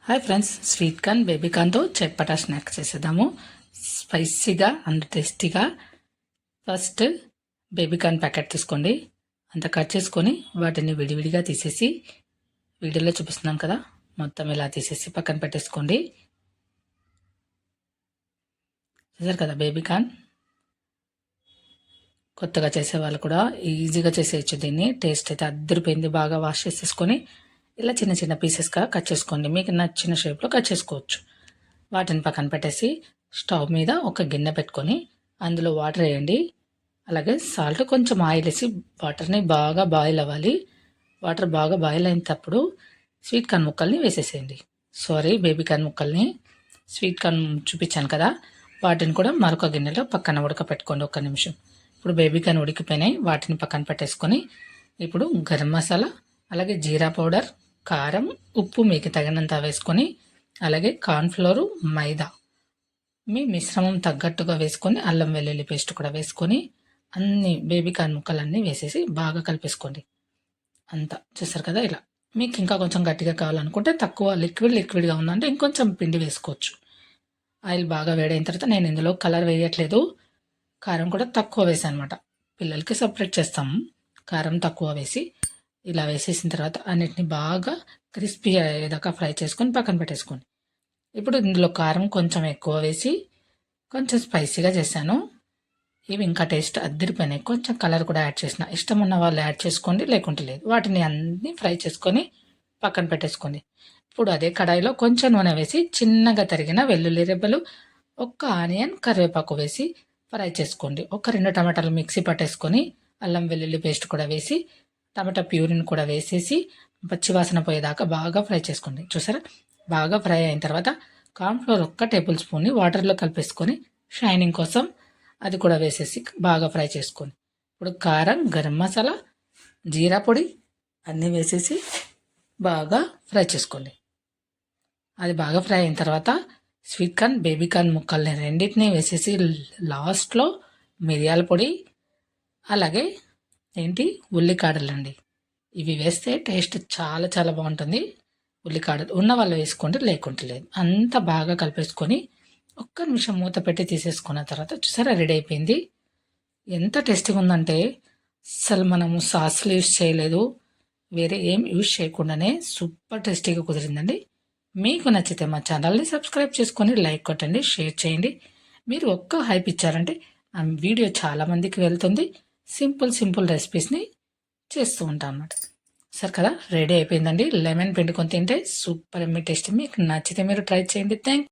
Hi friends, sweet corn baby కార్న్తో చట్పటా snack చేసేద్దాము. స్పైసీగా అండ్ టేస్టీగా. ఫస్ట్ బేబీ కార్న్ ప్యాకెట్ తీసుకోండి. అంత కట్ చేసుకొని వాటిని విడివిడిగా తీసేసి వీడియోలో చూపిస్తున్నాం కదా, మొత్తం ఇలా తీసేసి పక్కన పెట్టేసుకోండి. చూసారు కదా బేబీ కార్న్. కొత్తగా చేసే వాళ్ళు కూడా ఈజీగా చేసేయచ్చు దీన్ని. టేస్ట్ అయితే అద్దరిపోయింది. బాగా వాష్ చేసేసుకొని ఇలా చిన్న చిన్న పీసెస్గా కట్ చేసుకోండి. మీకు నచ్చిన షేప్లో కట్ చేసుకోవచ్చు. వాటిని పక్కన పెట్టేసి స్టవ్ మీద ఒక గిన్నె పెట్టుకొని అందులో వాటర్ వేయండి. అలాగే సాల్ట్, కొంచెం ఆయిల్ వేసి వాటర్ని బాగా బాయిల్ అవ్వాలి. వాటర్ బాగా బాయిల్ అయినప్పుడు స్వీట్ కార్న్ ముక్కల్ని వేసేసేయండి. బేబీ కార్న్ ముక్కల్ని, స్వీట్ కార్న్ చూపించాను కదా, వాటిని కూడా మరొక గిన్నెలో పక్కన ఉడకపెట్టుకోండి 1 నిమిషం. ఇప్పుడు బేబీ కార్న్ ఉడికిపోయినాయి. వాటిని పక్కన పెట్టేసుకొని ఇప్పుడు గరం మసాలా, అలాగే జీరా పౌడర్, కారం, ఉప్పు మీకు తగినంత వేసుకొని, అలాగే కార్న్ఫ్లోరు, మైదా మీ మిశ్రమం తగ్గట్టుగా వేసుకొని, అల్లం వెల్లుల్లి పేస్ట్ కూడా వేసుకొని అన్ని బేబీ కార్న్ ముక్కలన్నీ వేసేసి బాగా కలిపేసుకోండి. అంతా చూసారు కదా ఇలా. మీకు ఇంకా కొంచెం గట్టిగా కావాలనుకుంటే తక్కువ లిక్విడ్గా ఉందంటే ఇంకొంచెం పిండి వేసుకోవచ్చు. ఆయిల్ బాగా వేడైన తర్వాత నేను ఇందులో కలర్ వేయట్లేదు. కారం కూడా తక్కువ వేసాను అనమాట. పిల్లలకి సపరేట్ చేస్తాము. కారం తక్కువ వేసి ఇలా వేసేసిన తర్వాత అన్నిటిని బాగా క్రిస్పీ అయ్యేదాకా ఫ్రై చేసుకొని పక్కన పెట్టేసుకోండి. ఇప్పుడు ఇందులో కారం కొంచెం ఎక్కువ వేసి కొంచెం స్పైసీగా చేశాను. ఇవి ఇంకా టేస్ట్ అద్దరిపోయినాయి. కొంచెం కలర్ కూడా యాడ్ చేసిన. ఇష్టం ఉన్న వాళ్ళు యాడ్ చేసుకోండి, లేకుంటే లేదు. వాటిని అన్ని ఫ్రై చేసుకొని పక్కన పెట్టేసుకోండి. ఇప్పుడు అదే కడాయిలో కొంచెం నూనె వేసి చిన్నగా తరిగిన వెల్లుల్లి రెబ్బలు, 1 ఆనియన్, కరివేపాకు వేసి ఫ్రై చేసుకోండి. 2 టమాటాలు మిక్సీ పట్టేసుకొని అల్లం వెల్లుల్లి పేస్ట్ కూడా వేసి టమాటా ప్యూరిని కూడా వేసేసి పచ్చివాసన పోయేదాకా బాగా ఫ్రై చేసుకోండి. చూసారా, బాగా ఫ్రై అయిన తర్వాత కార్న్ఫ్లోర్ 1 టేబుల్ స్పూన్ని వాటర్లో కలిపేసుకొని షైనింగ్ కోసం అది కూడా వేసేసి బాగా ఫ్రై చేసుకోండి. ఇప్పుడు కారం, గరం మసాలా, జీరా పొడి అన్నీ వేసేసి బాగా ఫ్రై చేసుకోండి. అది బాగా ఫ్రై అయిన తర్వాత స్వీట్ కార్న్, బేబీ కార్న్ ముక్కల్ని రెండింటినీ వేసేసి లాస్ట్లో మిరియాల పొడి, అలాగే ఉల్లికాడలండి. ఇవి వేస్తే టేస్ట్ చాలా చాలా బాగుంటుంది. ఉల్లికాడలు ఉన్న వాళ్ళు వేసుకోండి, లేకుంటే లేదు. అంతా బాగా కలిపేసుకొని 1 నిమిషం మూత పెట్టి తీసేసుకున్న తర్వాత చూసారా రెడీ అయిపోయింది. ఎంత టేస్టీగా ఉందంటే అసలు మనము సాస్లు యూజ్ చేయలేదు, వేరే ఏం యూజ్ చేయకుండానే సూపర్ టేస్టీగా కుదిరిందండి. మీకు నచ్చితే మా ఛానల్ని సబ్స్క్రైబ్ చేసుకొని లైక్ కొట్టండి, షేర్ చేయండి. మీరు హైప్ ఇచ్చారంటే ఆ వీడియో చాలామందికి వెళ్తుంది. సింపుల్ రెసిపీస్ని చేస్తూ ఉంటాం అన్నమాట. సరే కదా, రెడీ అయిపోయిందండి. లెమన్ పిండుకొని తింటే సూపర్ ఎమ్మి టేస్ట్. మీకు నచ్చితే మీరు ట్రై చేయండి. థ్యాంక్